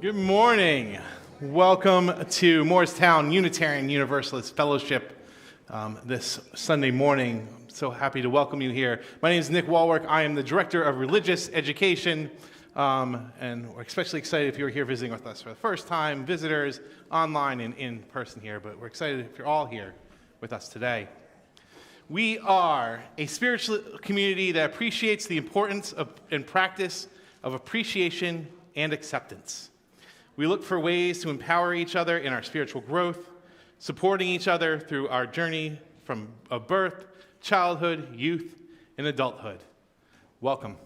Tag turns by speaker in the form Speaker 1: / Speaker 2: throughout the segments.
Speaker 1: Good morning. Welcome to Morristown Unitarian Universalist Fellowship this Sunday morning. I'm so happy to welcome you here. My name is Nick Walwork. I am the Director of Religious Education, and we're especially excited if you're here visiting with us for the first time, visitors, online and in person here, but we're excited if you're all here with us today. We are a spiritual community that appreciates the importance of and practice of appreciation and acceptance. We look for ways to empower each other in our spiritual growth, supporting each other through our journey from birth, childhood, youth, and adulthood. Welcome.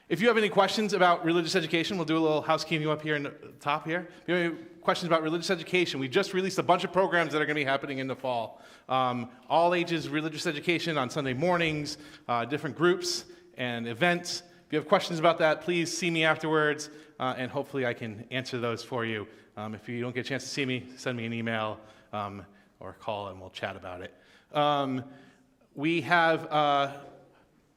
Speaker 1: If you have any questions about religious education, we'll do a little housekeeping up here in the top here. If you have any questions about religious education, we just released a bunch of programs that are going to be happening in the fall. All ages religious education on Sunday mornings, different groups and events. If you have questions about that, please see me afterwards, and hopefully I can answer those for you. If you don't get a chance to see me, send me an email or call and we'll chat about it. We have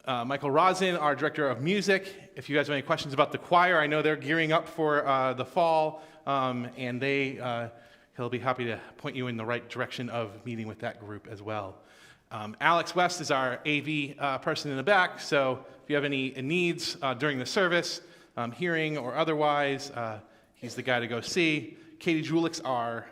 Speaker 1: Michael Rosin, our director of music. If you guys have any questions about the choir, I know they're gearing up for the fall, and he'll be happy to point you in the right direction of meeting with that group as well. Alex West is our AV person in the back, so if you have any needs during the service, hearing or otherwise, he's the guy to go see. Katie Julick's our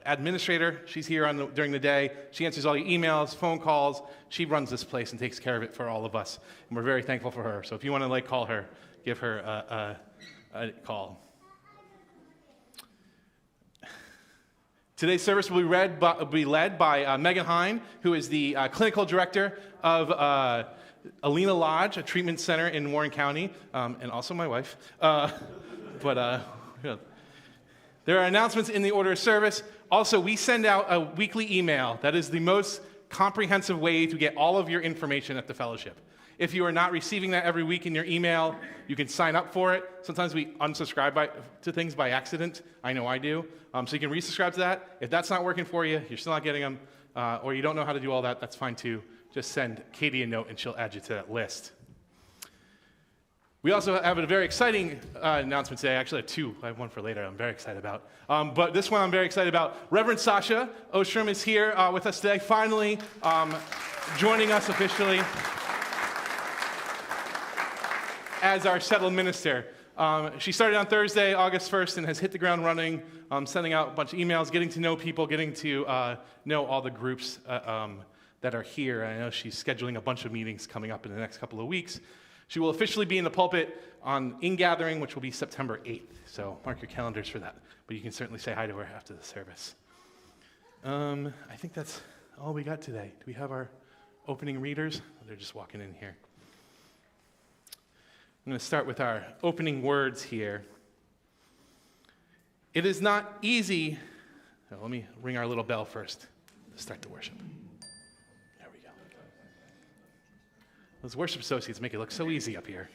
Speaker 1: administrator. She's here during the day. She answers all your emails, phone calls. She runs this place and takes care of it for all of us, and we're very thankful for her. So if you want to call her, give her a call. Today's service will be led by Megan Hein, who is the clinical director of Alina Lodge, a treatment center in Warren County, and also my wife. There are announcements in the order of service. Also, we send out a weekly email. That is the most comprehensive way to get all of your information at the fellowship. If you are not receiving that every week in your email, you can sign up for it. Sometimes we unsubscribe to things by accident. I know I do. So you can resubscribe to that. If that's not working for you, you're still not getting them, or you don't know how to do all that, that's fine too. Just send Katie a note and she'll add you to that list. We also have a very exciting announcement today. Actually, I have two. I have one for later I'm very excited about. But this one I'm very excited about. Reverend Sasha Ostrom is here with us today, finally joining us officially as our settled minister. She started on Thursday, August 1st, and has hit the ground running, sending out a bunch of emails, getting to know people, getting to know all the groups that are here. I know she's scheduling a bunch of meetings coming up in the next couple of weeks. She will officially be in the pulpit on In-Gathering, which will be September 8th. So mark your calendars for that. But you can certainly say hi to her after the service. I think that's all we got today. Do we have our opening readers? They're just walking in here. I'm going to start with our opening words here. It is not easy. Let me ring our little bell first to start the worship. There we go. Those worship associates make it look so easy up here.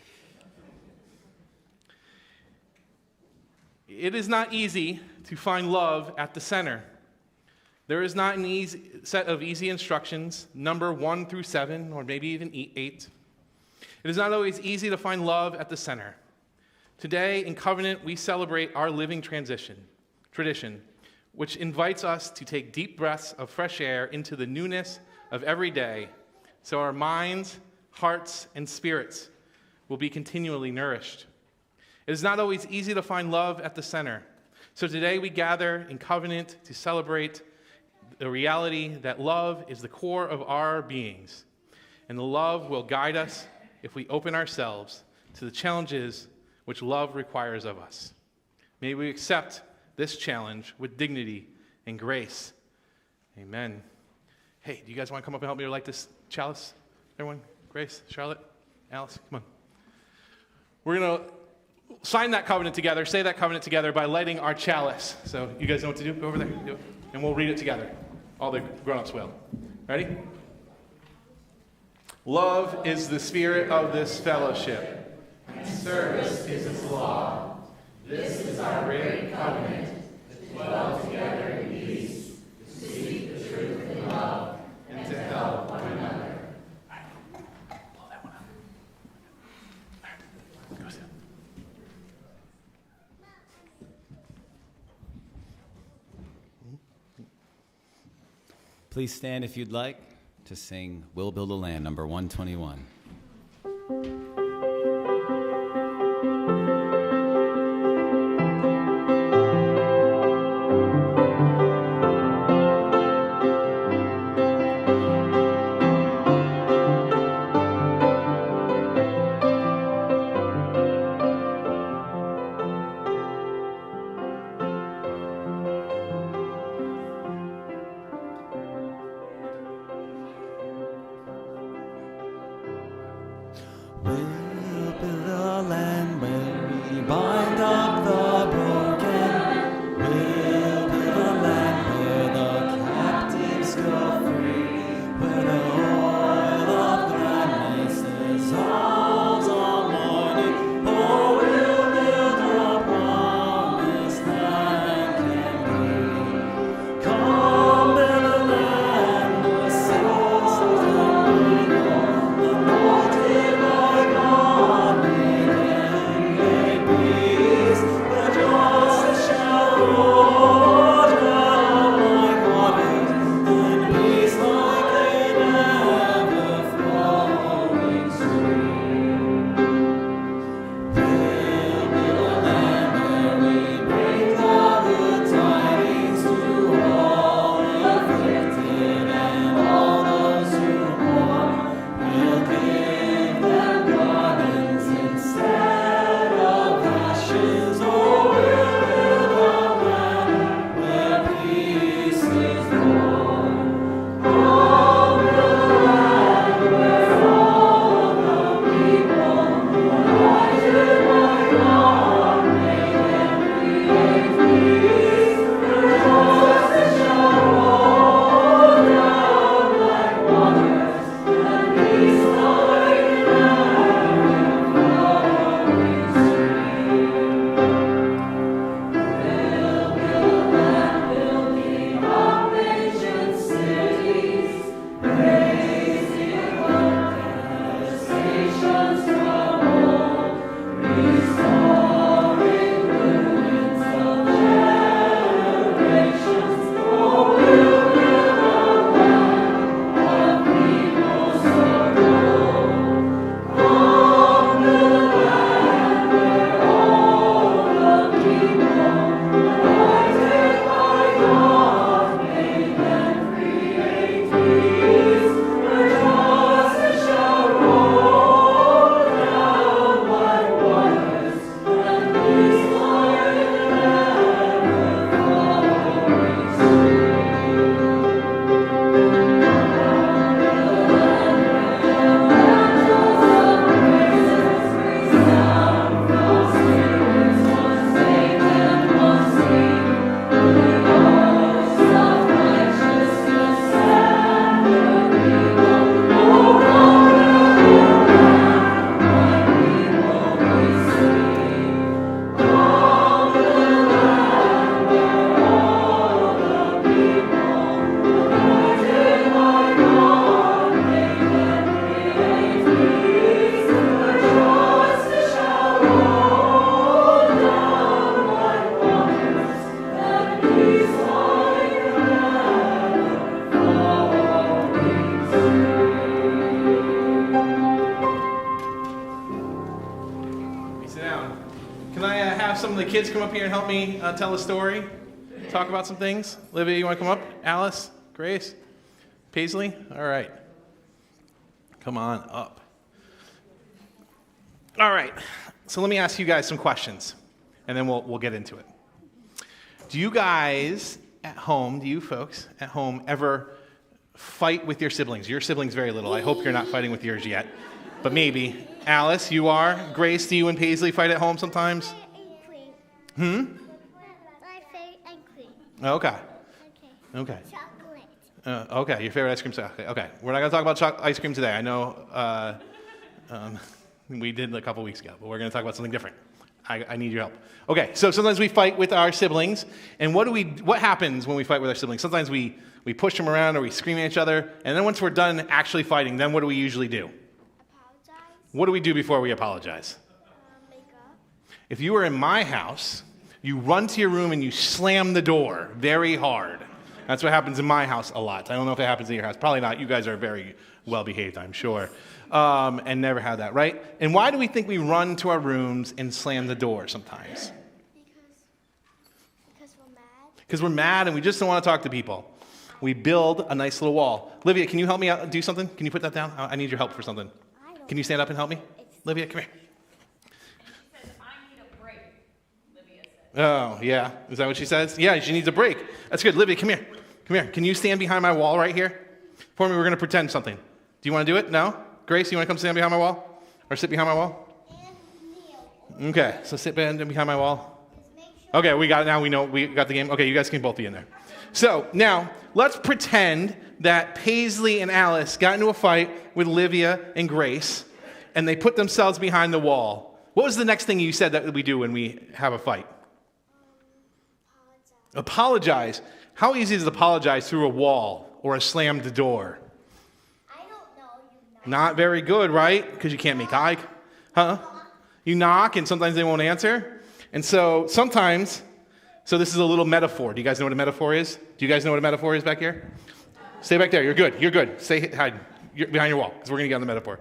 Speaker 1: It is not easy to find love at the center. There is not an easy set of easy instructions, number 1 through 7, or maybe even 8. It is not always easy to find love at the center. Today, in Covenant, we celebrate our living tradition, which invites us to take deep breaths of fresh air into the newness of every day, so our minds, hearts, and spirits will be continually nourished. It is not always easy to find love at the center. So today we gather in Covenant to celebrate the reality that love is the core of our beings, and the love will guide us if we open ourselves to the challenges which love requires of us. May we accept this challenge with dignity and grace. Amen. Hey, do you guys want to come up and help me light this chalice? Everyone? Grace? Charlotte? Alice? Come on. We're going to sign that covenant together, say that covenant together by lighting our chalice. So you guys know what to do? Go over there. Do it. And we'll read it together. All the grown-ups will. Ready? Love is the spirit of this fellowship, and service is its law. This is our great covenant, to dwell together in peace, to seek the truth in love, and to help one another. All right. Blow that one out. All right. Go sit.
Speaker 2: Please stand if you'd like to sing We'll Build a Land, number 121.
Speaker 1: Kids come up here and help me tell a story, talk about some things. Olivia, you want to come up? Alice, Grace, Paisley? All right. Come on up. All right. So let me ask you guys some questions, and then we'll get into it. Do you guys at home, do you folks at home ever fight with your siblings? Your siblings very little. I hope you're not fighting with yours yet, but maybe. Alice, you are. Grace, do you and Paisley fight at home sometimes? I
Speaker 3: favorite ice cream.
Speaker 1: Okay. Chocolate. Okay, your favorite ice cream chocolate. Okay, we're not going to talk about ice cream today. I know we did a couple weeks ago, but we're going to talk about something different. I need your help. Okay, so sometimes we fight with our siblings, and what happens when we fight with our siblings? Sometimes we push them around or we scream at each other, and then once we're done actually fighting, then what do we usually do?
Speaker 3: Apologize.
Speaker 1: What do we do before we apologize?
Speaker 3: Make up.
Speaker 1: If you were in my house, you run to your room and you slam the door very hard. That's what happens in my house a lot. I don't know if it happens in your house. Probably not. You guys are very well behaved, I'm sure. And never had that, right? And why do we think we run to our rooms and slam the door sometimes?
Speaker 3: Because we're mad.
Speaker 1: Because we're mad and we just don't want to talk to people. We build a nice little wall. Livia, can you help me out do something? Can you put that down? I need your help for something. Can you stand up and help me? Livia, come here.
Speaker 4: She says, I need a break, Livia said.
Speaker 1: Oh, yeah. Is that what she says? Yeah, she needs a break. That's good. Livia, come here. Come here. Can you stand behind my wall right here? For me, we're going to pretend something. Do you want to do it? No? Grace, you want to come stand behind my wall? Or sit behind my wall? Okay, so sit behind my wall. Okay, we got it now. We know we got the game. Okay, you guys can both be in there. So now, let's pretend that Paisley and Alice got into a fight with Livia and Grace, and they put themselves behind the wall. What was the next thing you said that we do when we have a fight? Apologize. How easy is it to apologize through a wall or a slammed door?
Speaker 3: I don't know.
Speaker 1: Not very good, right? Because you can't make eye. Huh? You knock, and sometimes they won't answer. And so sometimes, so this is a little metaphor. Do you guys know what a metaphor is? Do you guys know what a metaphor is back here? Stay back there. You're good. You're good. Stay hide. You're behind your wall, because we're going to get on the metaphor.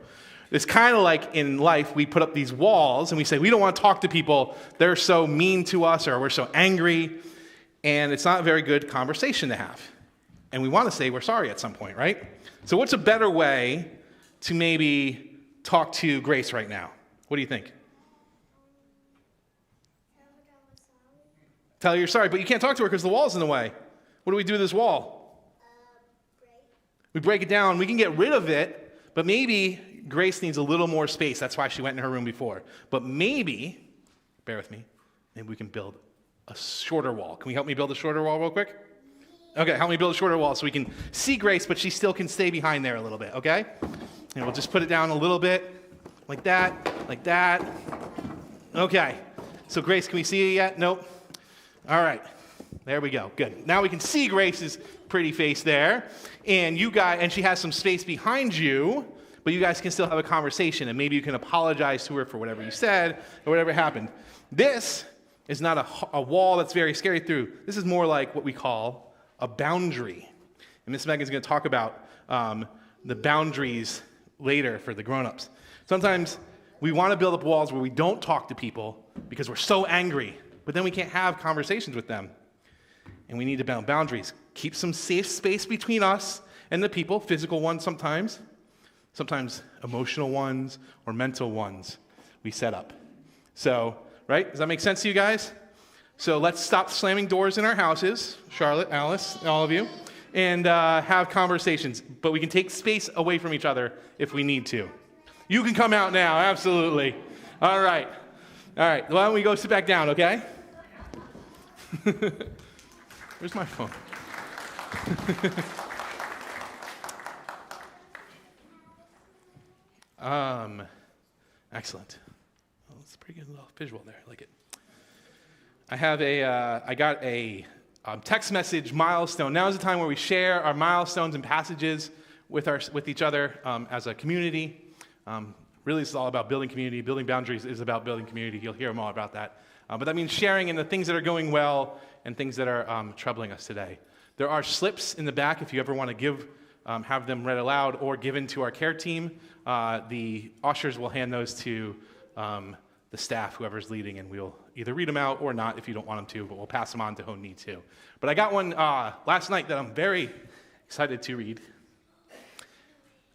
Speaker 1: It's kind of like in life, we put up these walls, and we say, we don't want to talk to people. They're so mean to us, or we're so angry. And it's not a very good conversation to have. And we want to say we're sorry at some point, right? So what's a better way to maybe talk to Grace right now? What do you think? Tell her you're sorry, but you can't talk to her because the wall's in the way. What do we do with this wall? We break it down. We can get rid of it, but maybe Grace needs a little more space. That's why she went in her room before. But maybe, bear with me, maybe we can build a shorter wall. Can we help me build a shorter wall real quick? Okay, help me build a shorter wall so we can see Grace, but she still can stay behind there a little bit, okay? And we'll just put it down a little bit, like that, like that. Okay, so Grace, can we see you yet? Nope. All right, there we go, good. Now we can see Grace's pretty face there, and she has some space behind you, but you guys can still have a conversation, and maybe you can apologize to her for whatever you said or whatever happened. This is not a wall that's very scary through. This is more like what we call a boundary. And Miss Megan's going to talk about the boundaries later for the grown-ups. Sometimes we want to build up walls where we don't talk to people because we're so angry, but then we can't have conversations with them. And we need to build boundaries. Keep some safe space between us and the people, physical ones sometimes emotional ones or mental ones we set up. So, right? Does that make sense to you guys? So let's stop slamming doors in our houses, Charlotte, Alice, all of you, and have conversations. But we can take space away from each other if we need to. You can come out now, absolutely. All right. Why don't we go sit back down, okay? Where's my phone? Excellent. Well, it's a pretty good little visual there. I like it. I got a text message milestone. Now is the time where we share our milestones and passages with each other as a community. Really, this is all about building community. Building boundaries is about building community. You'll hear more about that. But that means sharing in the things that are going well and things that are troubling us today. There are slips in the back if you ever want to have them read aloud or given to our care team. The ushers will hand those to the staff, whoever's leading, and we'll either read them out or not if you don't want them to, but we'll pass them on to who need to. But I got one last night that I'm very excited to read.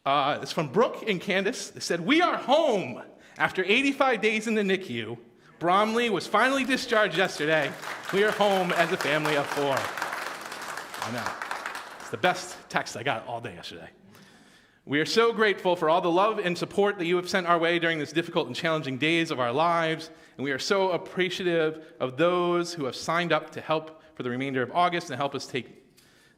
Speaker 1: It's from Brooke and Candace. They said, "We are home. After 85 days in the NICU, Bromley was finally discharged yesterday. We are home as a family of 4. I know. It's the best text I got all day yesterday. We are so grateful for all the love and support that you have sent our way during this difficult and challenging days of our lives, and we are so appreciative of those who have signed up to help for the remainder of August and help us take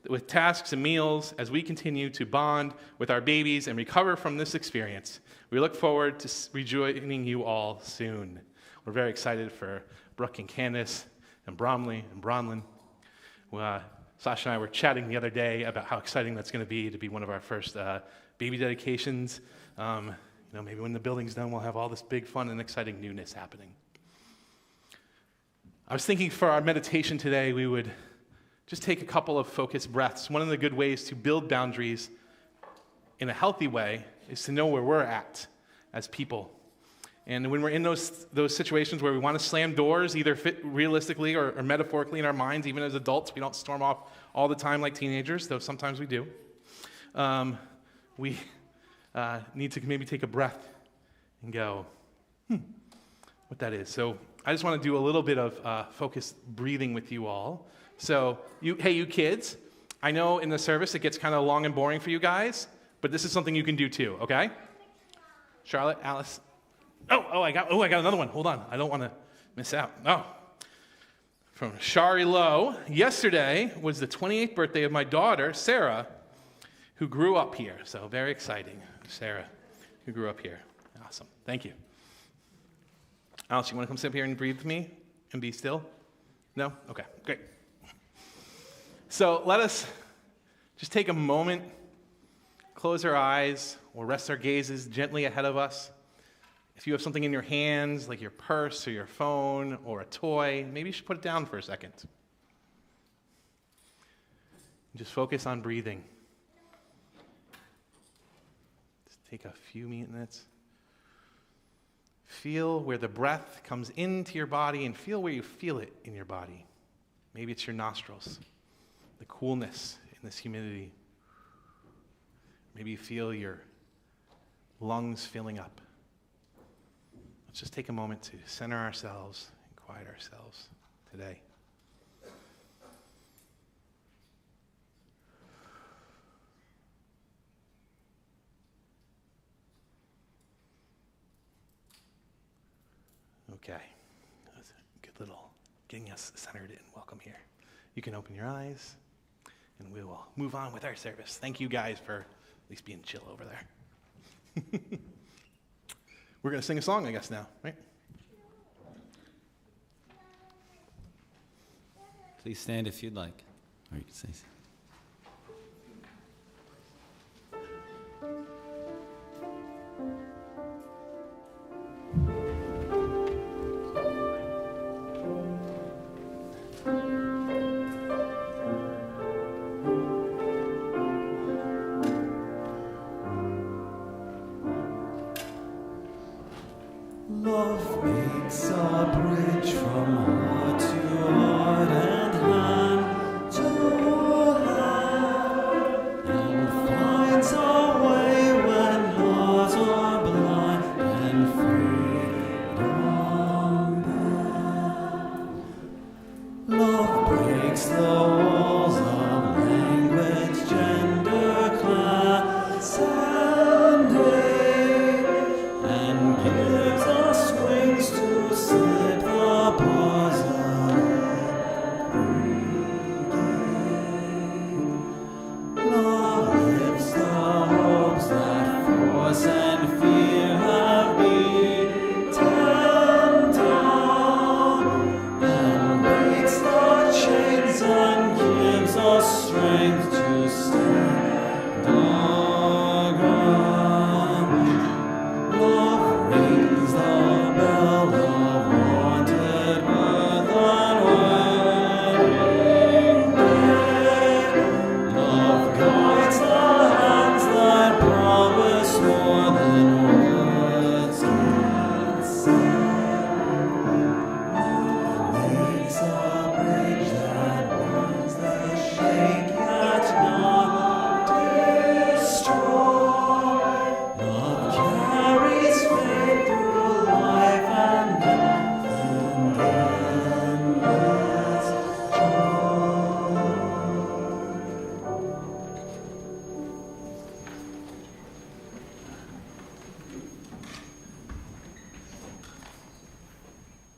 Speaker 1: with tasks and meals as we continue to bond with our babies and recover from this experience. We look forward to rejoining you all soon." We're very excited for Brooke and Candace and Bromley and Bronlyn. Sasha and I were chatting the other day about how exciting that's going to be one of our first baby dedications. Maybe when the building's done, we'll have all this big fun and exciting newness happening. I was thinking for our meditation today, we would just take a couple of focused breaths. One of the good ways to build boundaries in a healthy way is to know where we're at as people. And when we're in those situations where we want to slam doors, either realistically or metaphorically in our minds, even as adults, we don't storm off all the time like teenagers, though sometimes we do. We need to maybe take a breath and go, what that is. So I just want to do a little bit of focused breathing with you all. So, you kids, I know in the service it gets kind of long and boring for you guys, but this is something you can do too, okay? Charlotte, Alice. I got another one. Hold on. I don't want to miss out. From Shari Lowe. Yesterday was the 28th birthday of my daughter, Sarah, who grew up here. So very exciting. Sarah, who grew up here. Awesome. Thank you. Alice, you want to come sit up here and breathe with me and be still? No? Okay, great. So let us just take a moment, close our eyes, or rest our gazes gently ahead of us. If you have something in your hands, like your purse or your phone or a toy, maybe you should put it down for a second. Just focus on breathing. Just take a few minutes. Feel where the breath comes into your body and feel where you feel it in your body. Maybe it's your nostrils, the coolness in this humidity. Maybe you feel your lungs filling up. Let's just take a moment to center ourselves and quiet ourselves today. Okay, that's a good little getting us centered and welcome here. You can open your eyes and we will move on with our service. Thank you guys for at least being chill over there. We're going to sing a song, I guess, now, right?
Speaker 2: Please stand if you'd like. Or you can say so.
Speaker 5: Love makes a bridge from heart to heart and hand to hand, and finds a way when laws are blind and freedom bend. Love breaks the walls of language, gender, class, and age, and gives us wings to slip the bosom regain. Love lifts the hopes that force and fear have beaten down, and breaks the chains and gives us strength to stand our ground. Love rings the bell of wanted birth on wedding day. Love guides the hands that promise more than words can say. Love makes a bridge that burns the shake yet not destroy. Love carries faith through life and death and endless joy.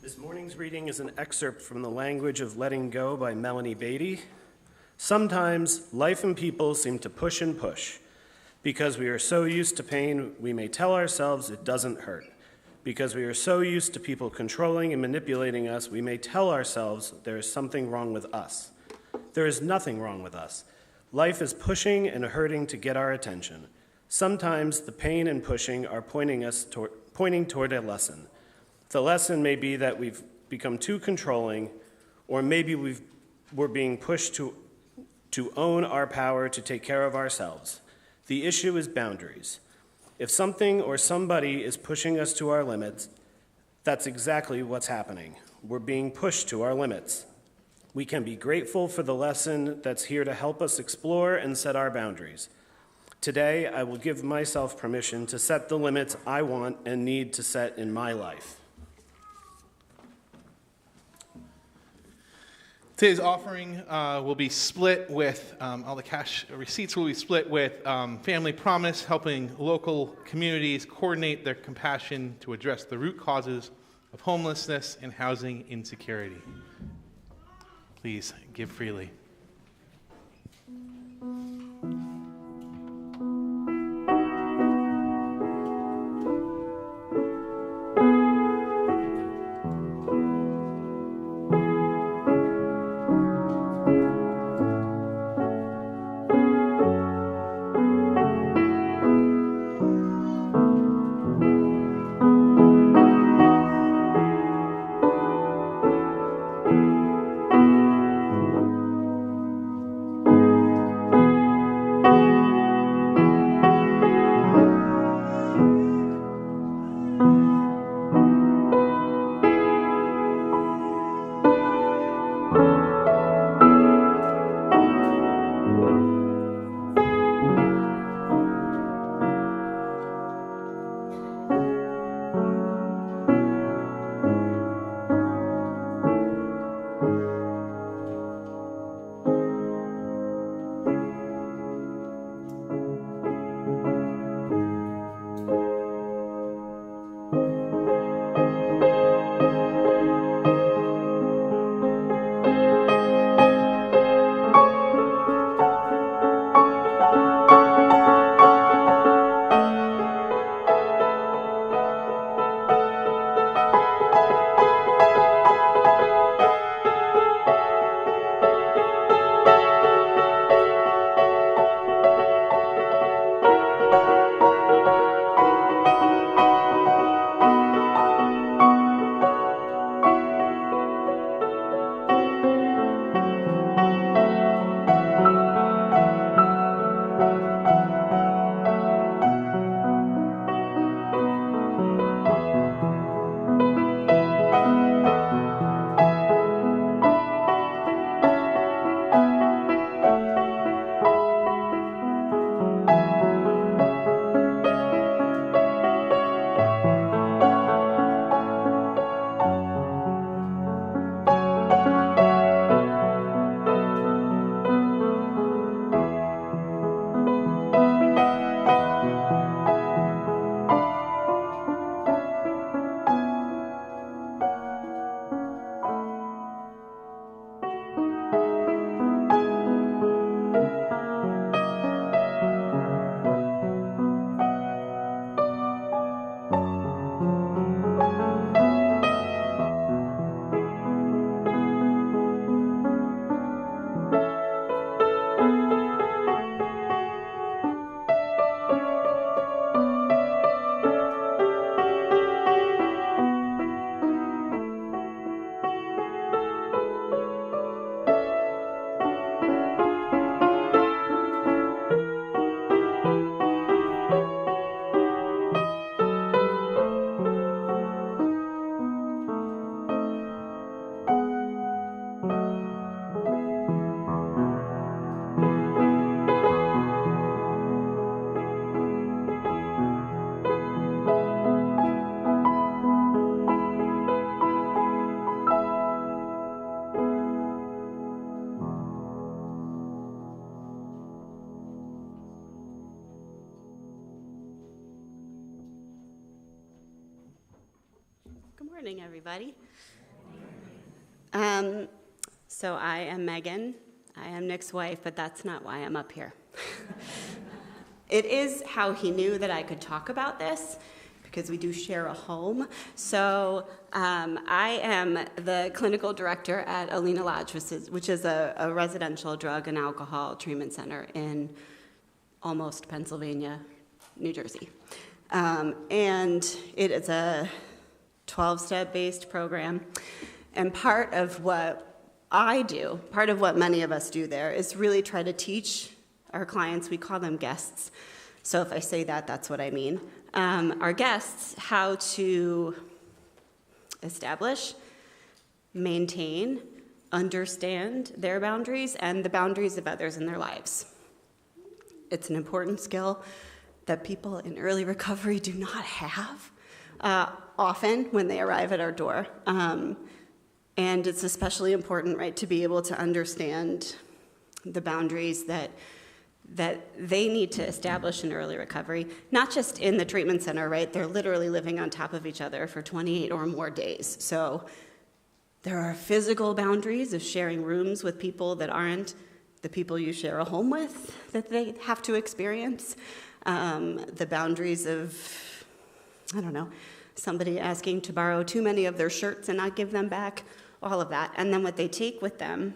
Speaker 6: This morning's reading is an excerpt from The Language of Letting Go by Melanie Beatty. Sometimes life and people seem to push and push. Because we are so used to pain, we may tell ourselves it doesn't hurt. Because we are so used to people controlling and manipulating us, we may tell ourselves there is something wrong with us. There is nothing wrong with us. Life is pushing and hurting to get our attention. Sometimes the pain and pushing are pointing toward a lesson. The lesson may be that we've become too controlling, or maybe we've we're being pushed to own our power to take care of ourselves. The issue is boundaries. If something or somebody is pushing us to our limits, that's exactly what's happening. We're being pushed to our limits. We can be grateful for the lesson that's here to help us explore and set our boundaries. Today, I will give myself permission to set the limits I want and need to set in my life.
Speaker 1: Today's offering will be split with, all the cash receipts will be split with Family Promise, helping local communities coordinate their compassion to address the root causes of homelessness and housing insecurity. Please give freely.
Speaker 7: Good morning, everybody. So I am Megan. I am Nick's wife, but that's not why I'm up here. It is how he knew that I could talk about this, because we do share a home. So I am the clinical director at Alina Lodge, which is a residential drug and alcohol treatment center in almost Pennsylvania, New Jersey. And it is a 12-step based program. And part of what I do, part of what many of us do there, is really try to teach our clients, we call them guests, so if I say that, that's what I mean, our guests how to establish, maintain, understand their boundaries and the boundaries of others in their lives. It's an important skill that people in early recovery do not have often when they arrive at our door. And it's especially important, right, to be able to understand the boundaries that they need to establish in early recovery, not just in the treatment center, right? They're literally living on top of each other for 28 or more days. So there are physical boundaries of sharing rooms with people that aren't the people you share a home with that they have to experience. The boundaries of, I don't know, somebody asking to borrow too many of their shirts and not give them back, all of that. And then what they take with them,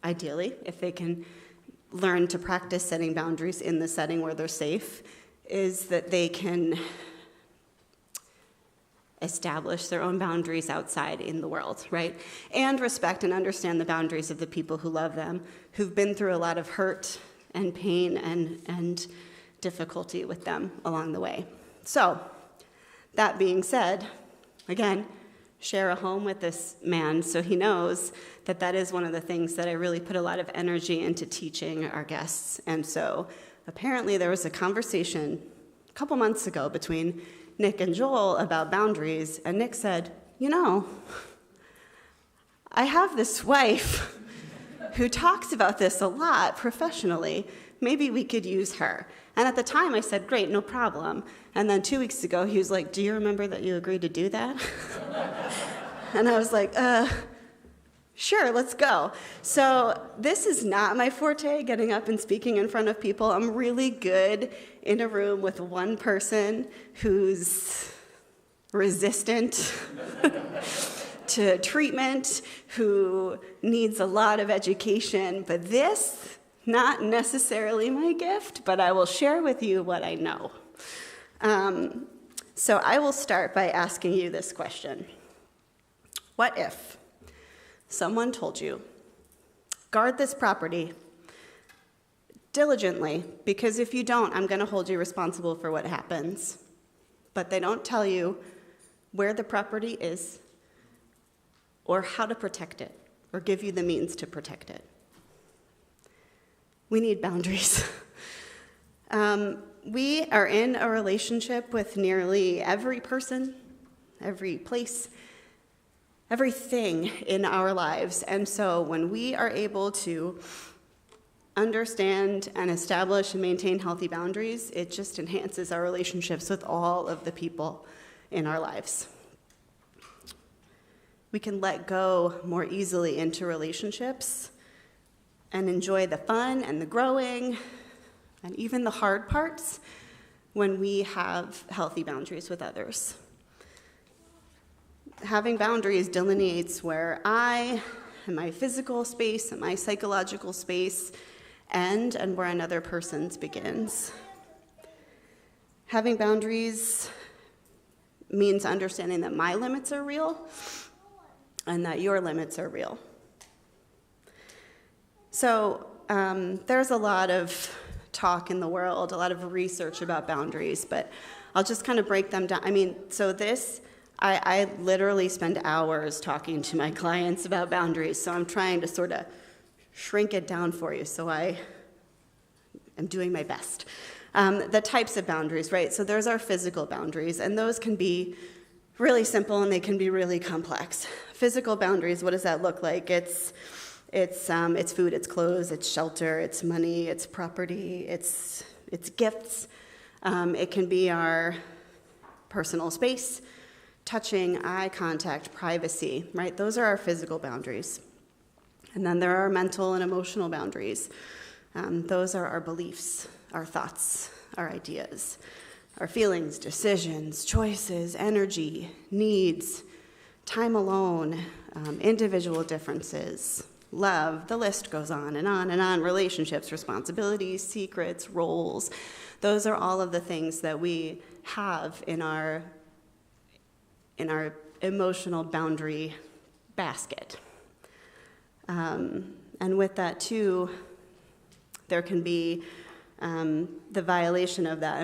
Speaker 7: ideally, if they can learn to practice setting boundaries in the setting where they're safe, is that they can establish their own boundaries outside in the world, right? And respect and understand the boundaries of the people who love them, who've been through a lot of hurt and pain and difficulty with them along the way. So, that being said, again, share a home with this man so he knows that that is one of the things that I really put a lot of energy into teaching our guests. And so apparently there was a conversation a couple months ago between Nick and Joel about boundaries, and Nick said, you know, I have this wife who talks about this a lot professionally. Maybe we could use her. And at the time I said, great, no problem. And then 2 weeks ago, he was like, do you remember that you agreed to do that? And I was like, sure, let's go. So this is not my forte, getting up and speaking in front of people. I'm really good in a room with one person who's resistant to treatment, who needs a lot of education. But this, not necessarily my gift, but I will share with you what I know. So I will start by asking you this question. What if someone told you, guard this property diligently, because if you don't, I'm going to hold you responsible for what happens. But they don't tell you where the property is or how to protect it or give you the means to protect it. We need boundaries. We are in a relationship with nearly every person, every place, everything in our lives. And so when we are able to understand and establish and maintain healthy boundaries, it just enhances our relationships with all of the people in our lives. We can let go more easily into relationships and enjoy the fun and the growing and even the hard parts when we have healthy boundaries with others. Having boundaries delineates where I and my physical space and my psychological space end and where another person's begins. Having boundaries means understanding that my limits are real and that your limits are real. So there's a lot of talk in the world, a lot of research about boundaries, but I'll just kind of break them down. I literally spend hours talking to my clients about boundaries, so I'm trying to sort of shrink it down for you, so I am doing my best. The types of boundaries, right? So there's our physical boundaries, and those can be really simple and they can be really complex. Physical boundaries, what does that look like? It's food, it's clothes, it's shelter, it's money, it's property, it's gifts. It can be our personal space, touching, eye contact, privacy, right? Those are our physical boundaries. And then there are mental and emotional boundaries. Those are our beliefs, our thoughts, our ideas, our feelings, decisions, choices, energy, needs, time alone, individual differences, love, the list goes on and on and on, relationships, responsibilities, secrets, roles. Those are all of the things that we have in our emotional boundary basket. And with that, too, there can be the violation of that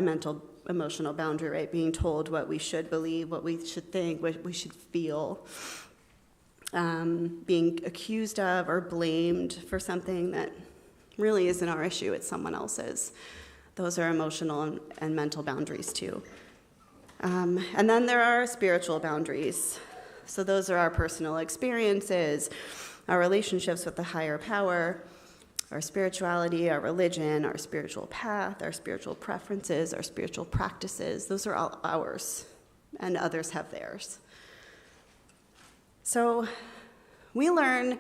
Speaker 7: emotional boundary, right? Being told what we should believe, what we should think, what we should feel. Being accused of or blamed for something that really isn't our issue, it's someone else's. Those are emotional and mental boundaries, too. And then there are spiritual boundaries. So those are our personal experiences, our relationships with the higher power, our spirituality, our religion, our spiritual path, our spiritual preferences, our spiritual practices. Those are all ours, and others have theirs. So we learn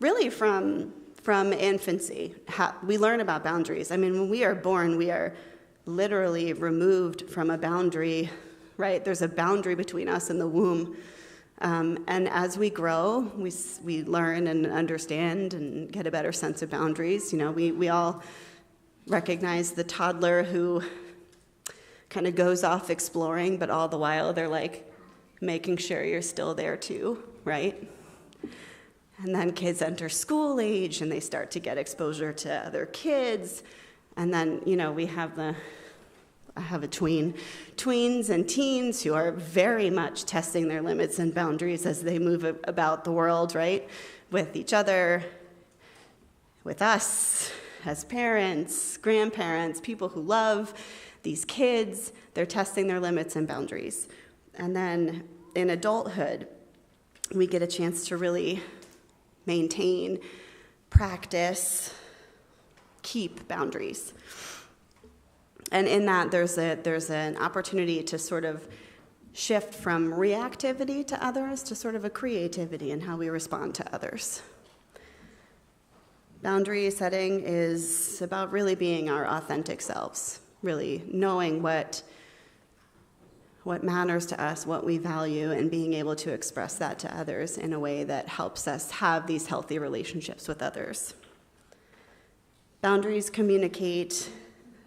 Speaker 7: really from infancy. We learn about boundaries. I mean, when we are born, we are literally removed from a boundary, right? There's a boundary between us and the womb. And as we grow, we learn and understand and get a better sense of boundaries. You know, we all recognize the toddler who kind of goes off exploring, but all the while they're like making sure you're still there too, right? And then kids enter school age and they start to get exposure to other kids. And then, you know, I have a tweens and teens who are very much testing their limits and boundaries as they move about the world, right? With each other, with us, as parents, grandparents, people who love these kids. They're testing their limits and boundaries. And then in adulthood, we get a chance to really maintain, practice, keep boundaries. And in that, there's an opportunity to sort of shift from reactivity to others to sort of a creativity in how we respond to others. Boundary setting is about really being our authentic selves, really knowing what matters to us, what we value, and being able to express that to others in a way that helps us have these healthy relationships with others. Boundaries communicate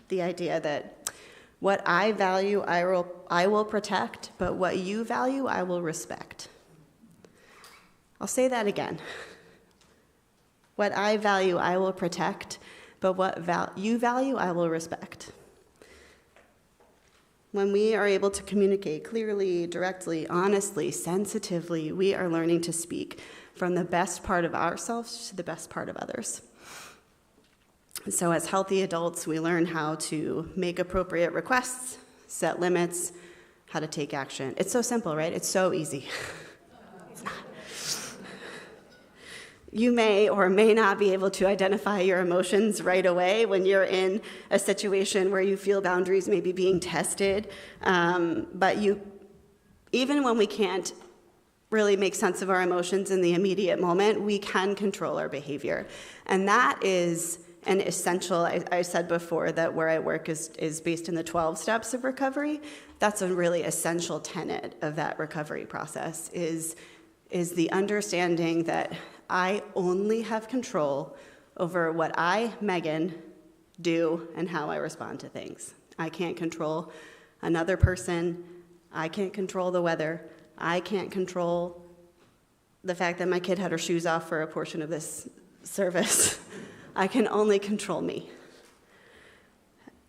Speaker 7: the idea that what I value, I will protect, but what you value, I will respect. I'll say that again. What I value, I will protect, but what you value, I will respect. When we are able to communicate clearly, directly, honestly, sensitively, we are learning to speak from the best part of ourselves to the best part of others. So as healthy adults, we learn how to make appropriate requests, set limits, how to take action. It's so simple, right? It's so easy. It's not. You may or may not be able to identify your emotions right away when you're in a situation where you feel boundaries may be being tested. But even when we can't really make sense of our emotions in the immediate moment, we can control our behavior. And that is an essential, I said before that where I work is based in the 12 steps of recovery. That's a really essential tenet of that recovery process is the understanding that I only have control over what I, Megan, do and how I respond to things. I can't control another person. I can't control the weather. I can't control the fact that my kid had her shoes off for a portion of this service. I can only control me.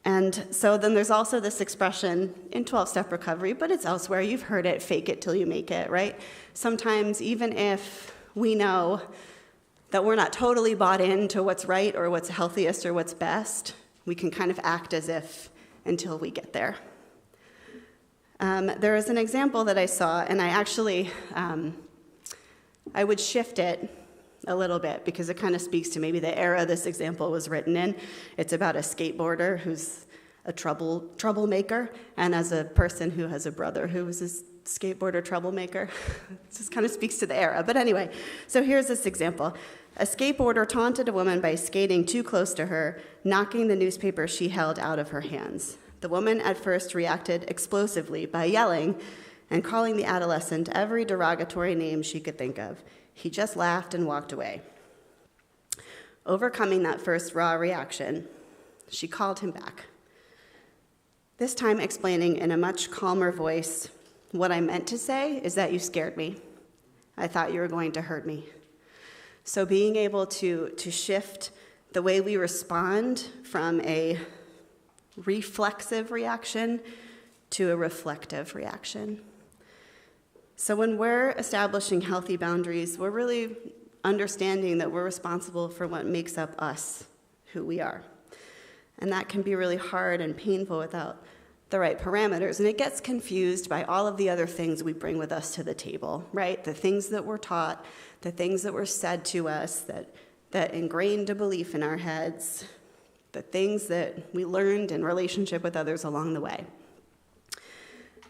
Speaker 7: And so then there's also this expression in 12-step recovery, but it's elsewhere. You've heard it, fake it till you make it, right? Sometimes even if we know that we're not totally bought into what's right or what's healthiest or what's best, we can kind of act as if until we get there. There is an example that I saw, and I actually, I would shift it a little bit because it kind of speaks to maybe the era this example was written in. It's about a skateboarder who's a troublemaker, and as a person who has a brother who was a skateboarder troublemaker, it just kind of speaks to the era. But anyway, so here's this example. A skateboarder taunted a woman by skating too close to her, knocking the newspaper she held out of her hands. The woman at first reacted explosively by yelling and calling the adolescent every derogatory name she could think of. He just laughed and walked away. Overcoming that first raw reaction, she called him back, this time explaining in a much calmer voice, "What I meant to say is that you scared me. I thought you were going to hurt me." So being able to shift the way we respond from a reflexive reaction to a reflective reaction. So when we're establishing healthy boundaries, we're really understanding that we're responsible for what makes up us, who we are. And that can be really hard and painful without the right parameters. And it gets confused by all of the other things we bring with us to the table, right? The things that we're taught, the things that were said to us that ingrained a belief in our heads, the things that we learned in relationship with others along the way.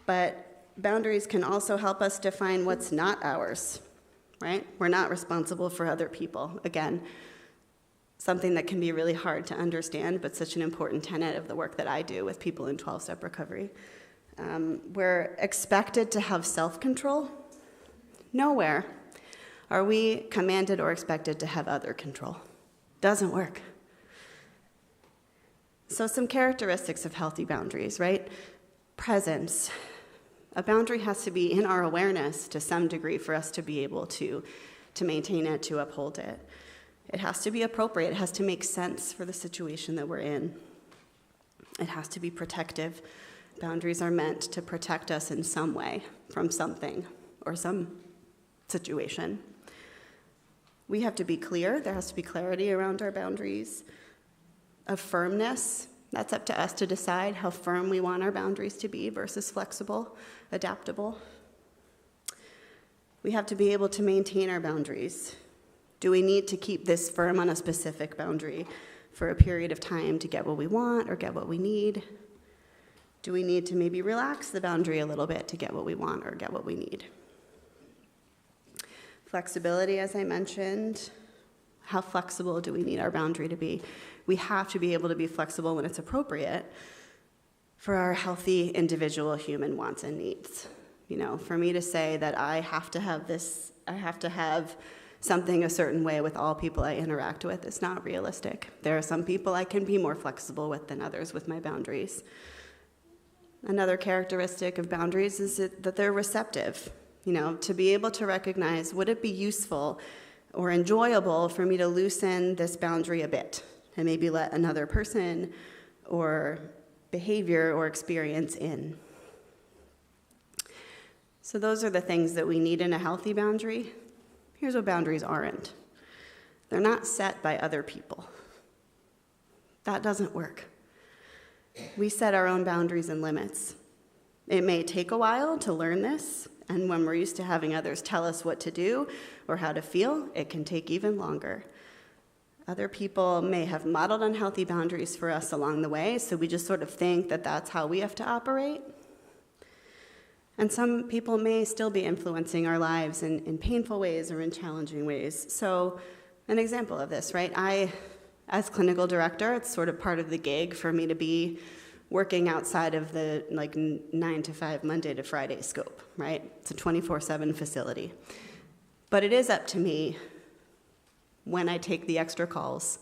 Speaker 7: But boundaries can also help us define what's not ours, right? We're not responsible for other people. Again, something that can be really hard to understand, but such an important tenet of the work that I do with people in 12-step recovery. We're expected to have self-control. Nowhere are we commanded or expected to have other control. Doesn't work. So some characteristics of healthy boundaries, right? Presence. A boundary has to be in our awareness to some degree for us to be able to maintain it, to uphold it. It has to be appropriate. It has to make sense for the situation that we're in. It has to be protective. Boundaries are meant to protect us in some way from something or some situation. We have to be clear. There has to be clarity around our boundaries. A firmness. That's up to us to decide how firm we want our boundaries to be versus flexible, adaptable. We have to be able to maintain our boundaries. Do we need to keep this firm on a specific boundary for a period of time to get what we want or get what we need? Do we need to maybe relax the boundary a little bit to get what we want or get what we need? Flexibility, as I mentioned. How flexible do we need our boundary to be? We have to be able to be flexible when it's appropriate for our healthy individual human wants and needs. You know, for me to say that I have to have something a certain way with all people I interact with is not realistic. There are some people I can be more flexible with than others with my boundaries. Another characteristic of boundaries is that they're receptive. You know, to be able to recognize, would it be useful or enjoyable for me to loosen this boundary a bit and maybe let another person or behavior or experience in? So those are the things that we need in a healthy boundary. Here's what boundaries aren't. They're not set by other people. That doesn't work. We set our own boundaries and limits. It may take a while to learn this, and when we're used to having others tell us what to do or how to feel, it can take even longer. Other people may have modeled unhealthy boundaries for us along the way, so we just sort of think that that's how we have to operate. And some people may still be influencing our lives in painful ways or in challenging ways. So an example of this, right? As clinical director, it's sort of part of the gig for me to be working outside of the 9 to 5, Monday to Friday scope, right? It's a 24/7 facility. But it is up to me when I take the extra calls,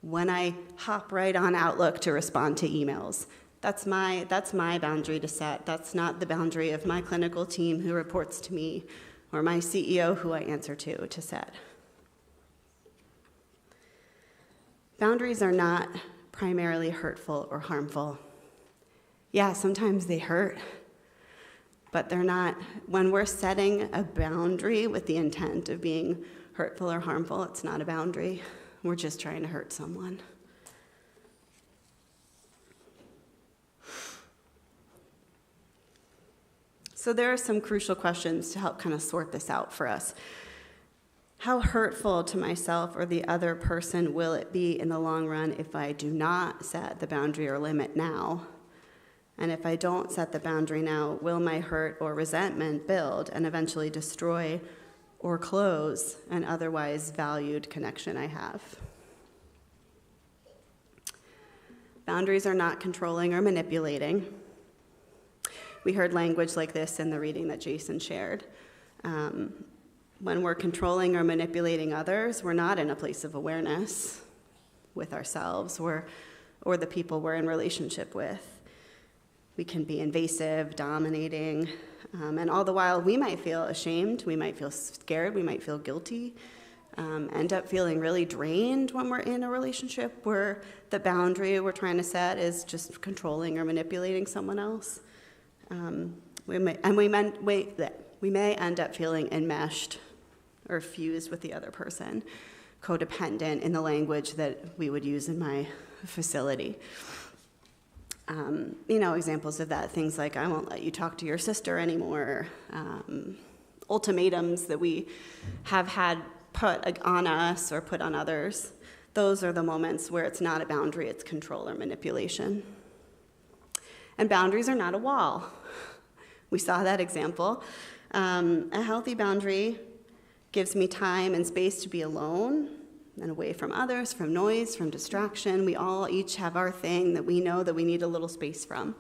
Speaker 7: when I hop right on Outlook to respond to emails. That's my boundary to set. That's not the boundary of my clinical team who reports to me or my CEO who I answer to set. Boundaries are not primarily hurtful or harmful. Yeah, sometimes they hurt, but they're not. When we're setting a boundary with the intent of being hurtful or harmful, it's not a boundary. We're just trying to hurt someone. So there are some crucial questions to help kind of sort this out for us. How hurtful to myself or the other person will it be in the long run if I do not set the boundary or limit now? And if I don't set the boundary now, will my hurt or resentment build and eventually destroy or close an otherwise valued connection I have? Boundaries are not controlling or manipulating. We heard language like this in the reading that Jason shared. When we're controlling or manipulating others, we're not in a place of awareness with ourselves or the people we're in relationship with. We can be invasive, dominating, and all the while we might feel ashamed, we might feel scared, we might feel guilty, end up feeling really drained when we're in a relationship where the boundary we're trying to set is just controlling or manipulating someone else. We may end up feeling enmeshed or fused with the other person, codependent in the language that we would use in my facility. Examples of that, things like, I won't let you talk to your sister anymore, ultimatums that we have had put on us or put on others. Those are the moments where it's not a boundary, it's control or manipulation. And boundaries are not a wall. We saw that example. A healthy boundary gives me time and space to be alone and away from others, from noise, from distraction. We all each have our thing that we know that we need a little space from.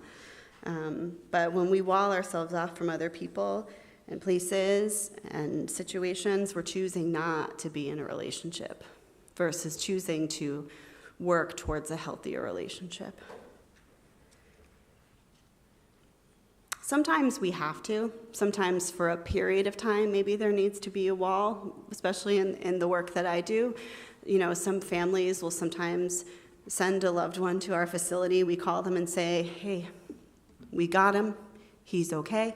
Speaker 7: But when we wall ourselves off from other people and places and situations, we're choosing not to be in a relationship versus choosing to work towards a healthier relationship. Sometimes we have to. Sometimes for a period of time, maybe there needs to be a wall, especially in the work that I do. Some families will sometimes send a loved one to our facility. We call them and say, hey, we got him. He's okay.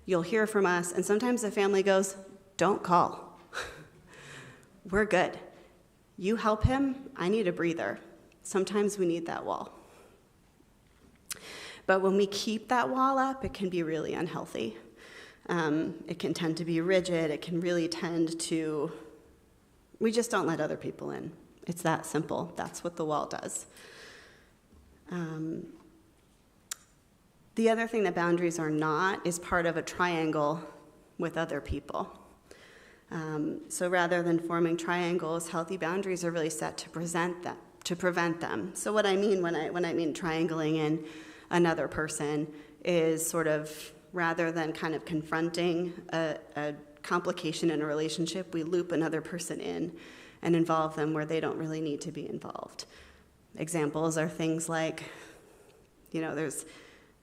Speaker 7: You'll hear from us. And sometimes the family goes, don't call. We're good. You help him. I need a breather. Sometimes we need that wall. But when we keep that wall up, it can be really unhealthy. It can tend to be rigid. It can really tend to, we just don't let other people in. It's that simple. That's what the wall does. The other thing that boundaries are not is part of a triangle with other people. So rather than forming triangles, healthy boundaries are really set to prevent them. So what I mean when I mean triangling in another person is sort of, rather than kind of confronting a complication in a relationship, we loop another person in and involve them where they don't really need to be involved. Examples are things like, there's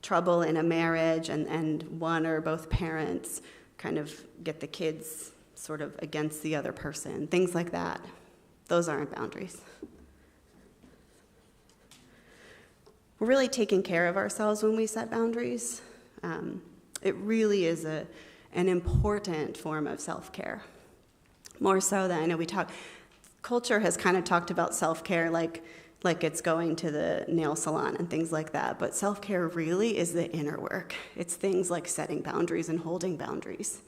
Speaker 7: trouble in a marriage and one or both parents kind of get the kids sort of against the other person, things like that. Those aren't boundaries. We're really taking care of ourselves when we set boundaries. It really is an important form of self-care. More so than, I know culture has kind of talked about self-care like it's going to the nail salon and things like that, but self-care really is the inner work. It's things like setting boundaries and holding boundaries.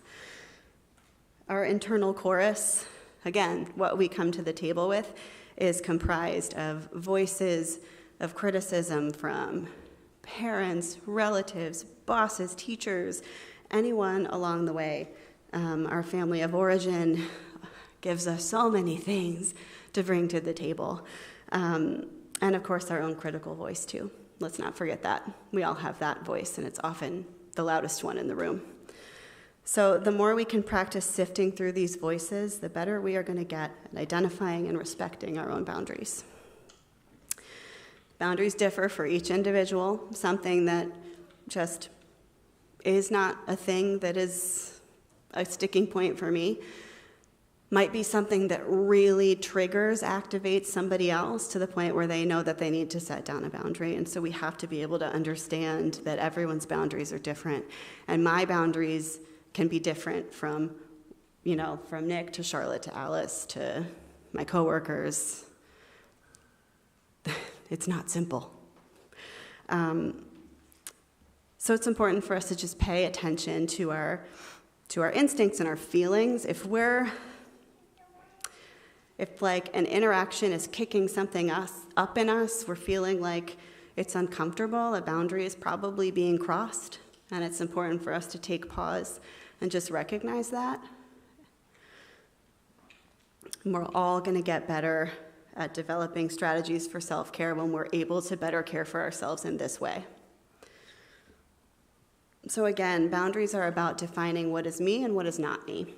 Speaker 7: Our internal chorus, again, what we come to the table with, is comprised of voices of criticism from parents, relatives, bosses, teachers, anyone along the way. Our family of origin gives us so many things to bring to the table. And of course, our own critical voice too. Let's not forget that. We all have that voice, and it's often the loudest one in the room. So the more we can practice sifting through these voices, the better we are going to get at identifying and respecting our own boundaries. Boundaries differ for each individual. Something that just is not a thing that is a sticking point for me might be something that really activates somebody else to the point where they know that they need to set down a boundary. And so we have to be able to understand that everyone's boundaries are different. And my boundaries can be different from Nick to Charlotte to Alice to my coworkers. It's not simple. So it's important for us to just pay attention to our instincts and our feelings. If like an interaction is kicking something up in us, we're feeling like it's uncomfortable, a boundary is probably being crossed, and it's important for us to take pause and just recognize that. And we're all going to get better at developing strategies for self-care when we're able to better care for ourselves in this way. So again, boundaries are about defining what is me and what is not me.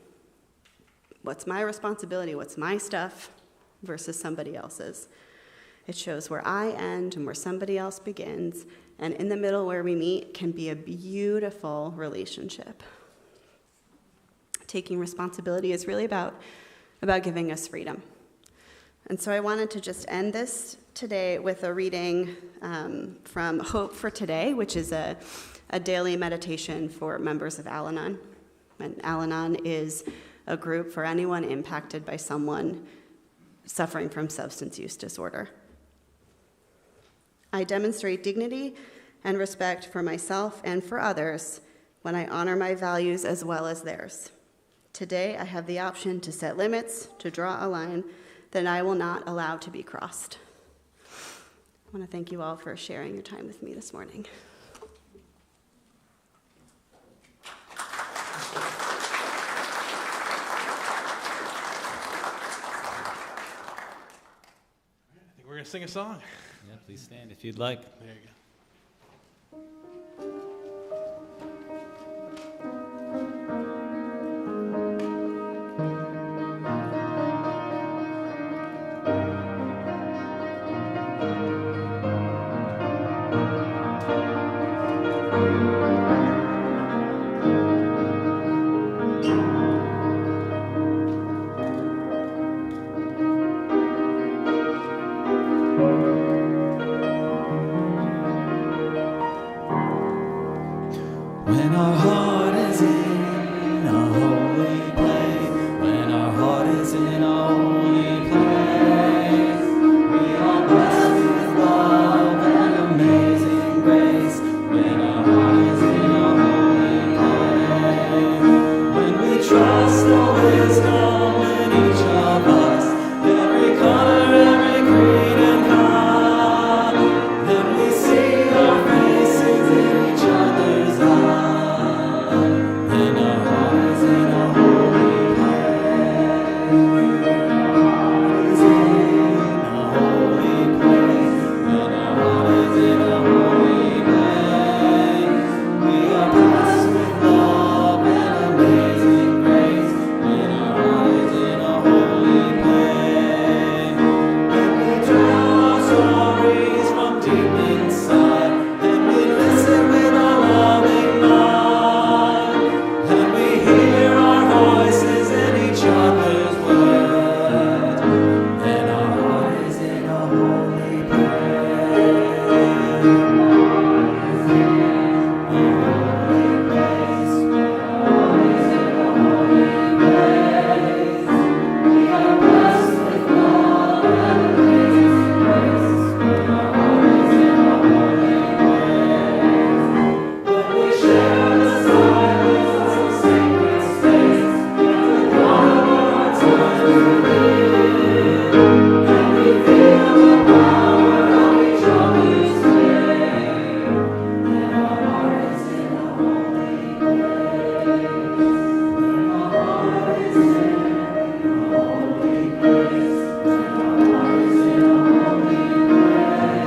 Speaker 7: What's my responsibility, what's my stuff versus somebody else's. It shows where I end and where somebody else begins, and in the middle where we meet can be a beautiful relationship. Taking responsibility is really about about giving us freedom. And so I wanted to just end this today with a reading from Hope for Today, which is a daily meditation for members of Al-Anon. And Al-Anon is a group for anyone impacted by someone suffering from substance use disorder. I demonstrate dignity and respect for myself and for others when I honor my values as well as theirs. Today, I have the option to set limits, to draw a line that I will not allow to be crossed. I want to thank you all for sharing your time with me this morning.
Speaker 1: I think we're going to sing a song.
Speaker 2: Yeah, please stand if you'd like.
Speaker 1: There you go.
Speaker 5: When our heart is in a holy place, when our heart is in a holy place, we are blessed with love and amazing grace. When our heart is in a holy place, when we trust the wisdom in each of us, every color, every creed and kind, then we see our faces in each other's eyes. And our heart is in a holy place. Our heart is in a holy place. When our heart is in a holy place, we are blessed with love and amazing grace. When our heart is in a holy place, when we tell our stories from deep inside, and we listen with a loving mind, and we hear our voices in each other's words, and our heart is in a holy place. When we share the silence of sacred space, and the calm of our time revealed, and we feel the power of each other's faith, and our heart is in a holy place. When our heart is in a holy place, when our heart is in a holy place,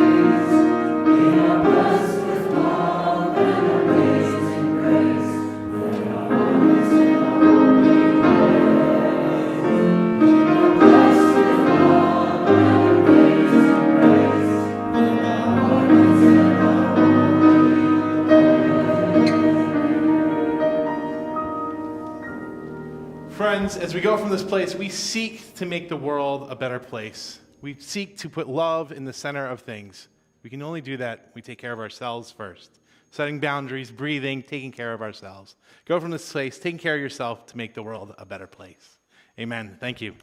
Speaker 5: we are blessed with love and amazing grace. When our heart is in a holy place, we are blessed with love and amazing grace. When our heart is in a
Speaker 1: Friends, as we go from this place, we seek to make the world a better place. We seek to put love in the center of things. We can only do that if we take care of ourselves first. Setting boundaries, breathing, taking care of ourselves. Go from this place, taking care of yourself to make the world a better place. Amen. Thank you.